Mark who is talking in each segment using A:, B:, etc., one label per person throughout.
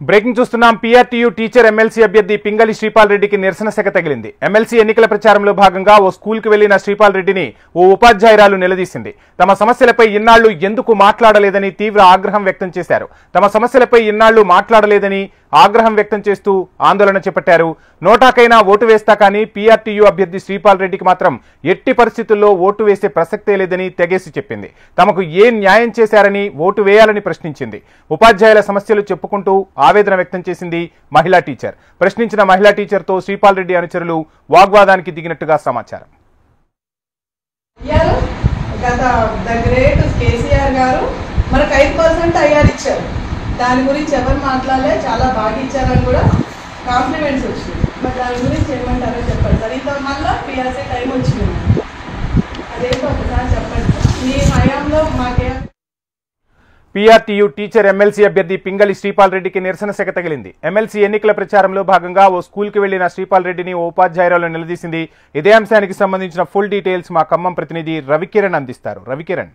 A: Breaking చూస్తున్నాం. PRTU teacher MLC అభ్యర్థి పింగళి శ్రీపాల్ రెడ్డికి నిరసన సెగ తగిలింది. ఎమ్మెల్సీ ఎన్నికల ప్రచారంలో భాగంగా ఓ స్కూల్కి వెళ్లిన శ్రీపాల్ రెడ్డిని ఓ ఉపాధ్యాయురాలు నిలదీసింది. తమ సమస్యలపై ఇన్నాళ్లు ఎందుకు మాట్లాడలేదని తీవ్ర ఆగ్రహం వ్యక్తం చేశారు. తమ సమస్యలపై ఇన్నాళ్లు మాట్లాడలేదని ఆగ్రహం వ్యక్తం చేస్తూ ఆందోళన చేపట్టారు. నోటాకైనా ఓటు వేస్తా కానీ పీఆర్టీయూ అభ్యర్థి శ్రీపాల్ రెడ్డికి మాత్రం ఎట్టి పరిస్థితుల్లో ఓటు వేసే ప్రసక్తే లేదని తెగేసి చెప్పింది. తమకు ఏ న్యాయం చేశారని ఓటు వేయాలని ప్రశ్నించింది. ఉపాధ్యాయుల సమస్యలు చెప్పుకుంటూ ఆవేదన వ్యక్తం చేసింది మహిళా టీచర్. ప్రశ్నించిన మహిళా టీచర్తో శ్రీపాల్ రెడ్డి అనుచరులు వాగ్వాదానికి దిగినట్టుగా సమాచారం.
B: మనకు 5% ఐఆర్ ఇచ్చారు. దాని గురించి ఎవరు మాట్లాడలే, చాలా బాగా ఇచ్చారని కూడా కాంప్లిమెంట్స్ వచ్చింది. మరి దాని గురించి ఏమంటారో చెప్పండి సార్. ఇంత మళ్ళీ పిఆర్సీ టైం వచ్చింది, అదేంటో ఒకసారి చెప్పండి సార్. మీ హయాంలో మాకే
A: పీఆర్టీయూ టీచర్ ఎమ్మెల్సీ అభ్యర్థి పింగళి శ్రీపాల్ రెడ్డికి నిరసన సెగ తగిలింది. ఎమ్మెల్సీ ఎన్నికల ప్రచారంలో భాగంగా ఓ స్కూల్కి వెళ్లిన శ్రీపాల్ రెడ్డిని ఓ ఉపాధ్యాయురాలు నిలదీసింది. ఇదే అంశానికి సంబంధించిన ఫుల్ డీటెయిల్స్ మా ఖమ్మం ప్రతినిధి రవికిరణ్ అందిస్తారు. రవికిరణ్.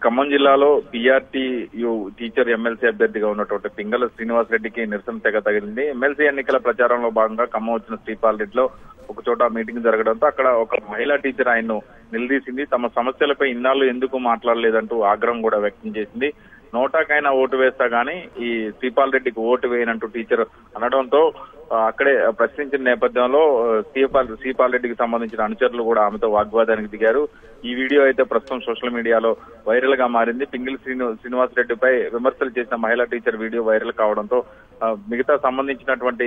C: ఖమ్మం జిల్లాలో పీఆర్టీయూ టీచర్ ఎమ్మెల్సీ అభ్యర్థిగా ఉన్నటువంటి పింగళి శ్రీనివాస్ రెడ్డికి నిరసన తెగ తగిలింది. ఎమ్మెల్సీ ఎన్నికల ప్రచారంలో భాగంగా ఖమ్మం వచ్చిన శ్రీపాల్ రెడ్డిలో ఒక చోట మీటింగ్ జరగడంతో అక్కడ ఒక మహిళా టీచర్ ఆయన్ను నిలదీసింది. తమ సమస్యలపై ఇన్నాళ్లు ఎందుకు మాట్లాడలేదంటూ ఆగ్రహం కూడా వ్యక్తం చేసింది. నోటాకైనా ఓటు వేస్తా గానీ ఈ శ్రీపాల్ రెడ్డికి ఓటు వేయనంటూ టీచర్ అనడంతో అక్కడే ప్రశ్నించిన నేపథ్యంలో శ్రీపాల్ రెడ్డికి సంబంధించిన అనుచరులు కూడా ఆమెతో వాగ్వాదానికి దిగారు. ఈ వీడియో అయితే ప్రస్తుతం సోషల్ మీడియాలో వైరల్ గా మారింది. పింగళి శ్రీనివాస్ రెడ్డిపై విమర్శలు చేసిన మహిళా టీచర్ వీడియో వైరల్ కావడంతో మిగతా సంబంధించినటువంటి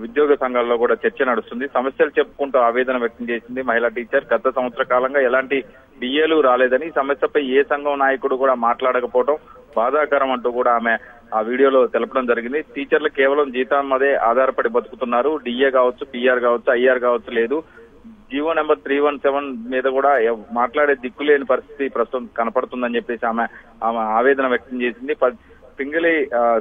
C: ఉద్యోగ సంఘాల్లో కూడా చర్చ నడుస్తుంది. సమస్యలు చెప్పుకుంటూ ఆవేదన వ్యక్తం చేసింది మహిళా టీచర్. గత సంవత్సర కాలంగా ఎలాంటి డిఏలు రాలేదని, సమస్యపై ఏ సంఘం నాయకుడు కూడా మాట్లాడకపోవడం బాధాకరం అంటూ కూడా ఆమె ఆ వీడియోలో తెలపడం జరిగింది. టీచర్లు కేవలం జీతం మీదే ఆధారపడి బతుకుతున్నారు. డిఏ కావచ్చు, పిఆర్ కావచ్చు, ఐఆర్ కావచ్చు లేదు. జీవో నెంబర్ 317 మీద కూడా మాట్లాడే దిక్కులేని పరిస్థితి ప్రస్తుతం కనపడుతుందని చెప్పేసి ఆమె ఆవేదన వ్యక్తం చేసింది. పింగళి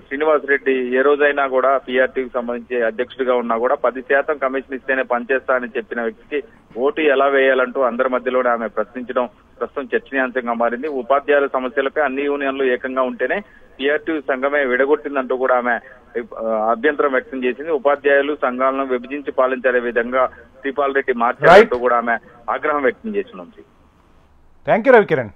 C: శ్రీనివాస్ రెడ్డి ఏ రోజైనా కూడా పీఆర్టీకి సంబంధించి అధ్యక్షుడిగా ఉన్నా కూడా 10% కమిషన్ ఇస్తేనే పనిచేస్తా అని చెప్పిన వ్యక్తికి ఓటు ఎలా వేయాలంటూ అందరి మధ్యలోనే ఆమె ప్రశ్నించడం ప్రస్తుతం చర్చనీయాంశంగా మారింది. ఉపాధ్యాయుల సమస్యలపై అన్ని యూనియన్లు ఏకంగా ఉంటేనే పీఆర్టీ సంఘమే విడగొట్టిందంటూ కూడా ఆమె అభ్యంతరం వ్యక్తం చేసింది. ఉపాధ్యాయులు సంఘాలను విభజించి పాలించే విధంగా శ్రీపాల్ రెడ్డి మార్చారంటూ కూడా ఆమె ఆగ్రహం వ్యక్తం చేసింది.
A: Thank you Ravikiran.